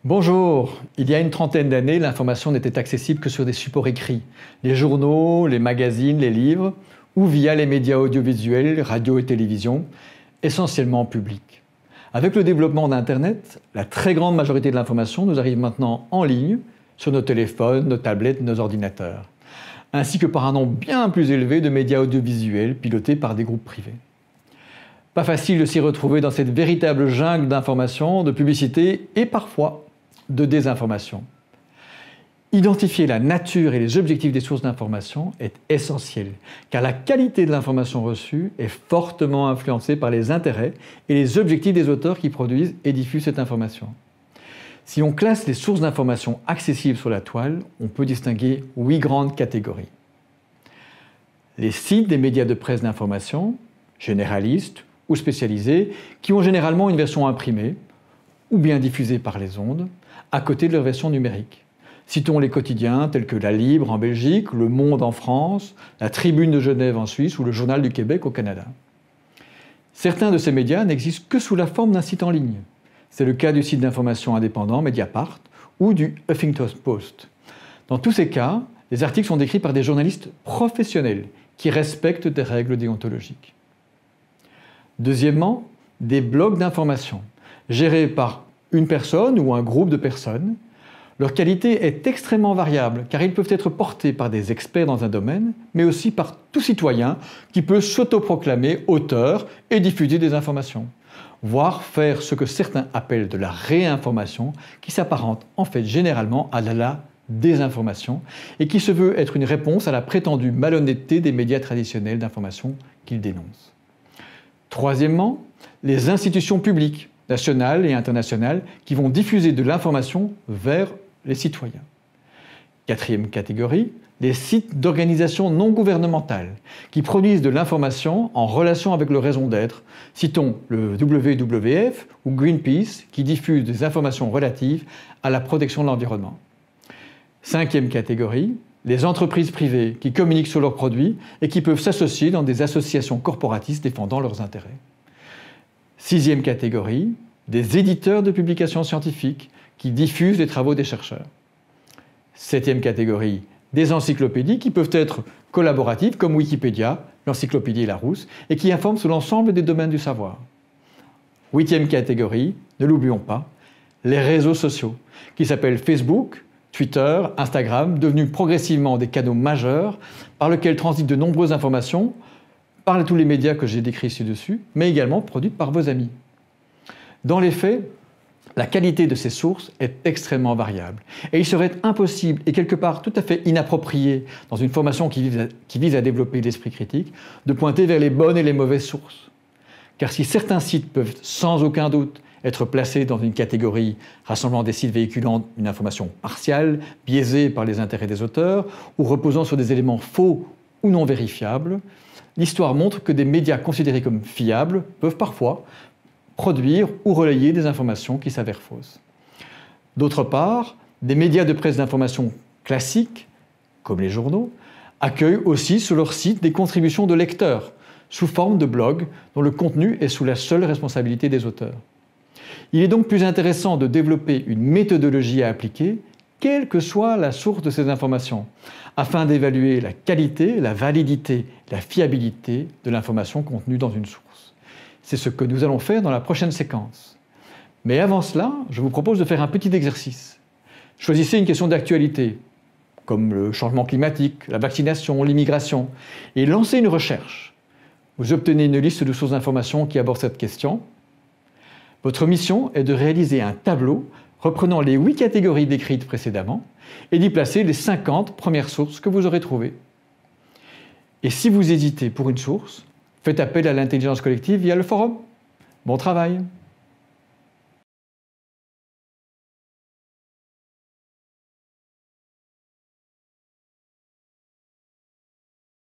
Bonjour. Il y a une trentaine d'années, l'information n'était accessible que sur des supports écrits, les journaux, les magazines, les livres, ou via les médias audiovisuels, radio et télévision, essentiellement publics. Avec le développement d'Internet, la très grande majorité de l'information nous arrive maintenant en ligne, sur nos téléphones, nos tablettes, nos ordinateurs, ainsi que par un nombre bien plus élevé de médias audiovisuels pilotés par des groupes privés. Pas facile de s'y retrouver dans cette véritable jungle d'informations, de publicité et parfois de désinformation. Identifier la nature et les objectifs des sources d'information est essentiel, car la qualité de l'information reçue est fortement influencée par les intérêts et les objectifs des auteurs qui produisent et diffusent cette information. Si on classe les sources d'information accessibles sur la toile, on peut distinguer 8 grandes catégories. Les sites des médias de presse d'information, généralistes ou spécialisés, qui ont généralement une version imprimée ou bien diffusée par les ondes, à côté de leur version numérique. Citons les quotidiens tels que La Libre en Belgique, Le Monde en France, La Tribune de Genève en Suisse ou Le Journal du Québec au Canada. Certains de ces médias n'existent que sous la forme d'un site en ligne. C'est le cas du site d'information indépendant Mediapart ou du Huffington Post. Dans tous ces cas, les articles sont décrits par des journalistes professionnels qui respectent des règles déontologiques. Deuxièmement, des blogs d'information, gérés par une personne ou un groupe de personnes. Leur qualité est extrêmement variable car ils peuvent être portés par des experts dans un domaine, mais aussi par tout citoyen qui peut s'autoproclamer auteur et diffuser des informations, voire faire ce que certains appellent de la réinformation, qui s'apparente en fait généralement à la désinformation et qui se veut être une réponse à la prétendue malhonnêteté des médias traditionnels d'information qu'ils dénoncent. Troisièmement, les institutions publiques, nationales et internationales, qui vont diffuser de l'information vers les citoyens. Quatrième catégorie, les sites d'organisations non gouvernementales, qui produisent de l'information en relation avec leur raison d'être. Citons le WWF ou Greenpeace, qui diffusent des informations relatives à la protection de l'environnement. Cinquième catégorie, les entreprises privées qui communiquent sur leurs produits et qui peuvent s'associer dans des associations corporatistes défendant leurs intérêts. Sixième catégorie, des éditeurs de publications scientifiques qui diffusent les travaux des chercheurs. Septième catégorie, des encyclopédies qui peuvent être collaboratives comme Wikipédia, l'encyclopédie Larousse, et qui informent sur l'ensemble des domaines du savoir. Huitième catégorie, ne l'oublions pas, les réseaux sociaux, qui s'appellent Facebook, Twitter, Instagram, devenus progressivement des canaux majeurs par lesquels transitent de nombreuses informations par tous les médias que j'ai décrits ci-dessus, mais également produites par vos amis. Dans les faits, la qualité de ces sources est extrêmement variable et il serait impossible et quelque part tout à fait inapproprié dans une formation qui vise à développer l'esprit critique de pointer vers les bonnes et les mauvaises sources. Car si certains sites peuvent sans aucun doute être placés dans une catégorie rassemblant des sites véhiculant une information partiale, biaisée par les intérêts des auteurs ou reposant sur des éléments faux ou non vérifiables, l'histoire montre que des médias considérés comme fiables peuvent parfois produire ou relayer des informations qui s'avèrent fausses. D'autre part, des médias de presse d'information classiques, comme les journaux, accueillent aussi sur leur site des contributions de lecteurs, sous forme de blogs dont le contenu est sous la seule responsabilité des auteurs. Il est donc plus intéressant de développer une méthodologie à appliquer, quelle que soit la source de ces informations, afin d'évaluer la qualité, la validité, la fiabilité de l'information contenue dans une source. C'est ce que nous allons faire dans la prochaine séquence. Mais avant cela, je vous propose de faire un petit exercice. Choisissez une question d'actualité, comme le changement climatique, la vaccination, l'immigration, et lancez une recherche. Vous obtenez une liste de sources d'informations qui abordent cette question. Votre mission est de réaliser un tableau reprenant les 8 catégories décrites précédemment et d'y placer les 50 premières sources que vous aurez trouvées. Et si vous hésitez pour une source, faites appel à l'intelligence collective via le forum. Bon travail!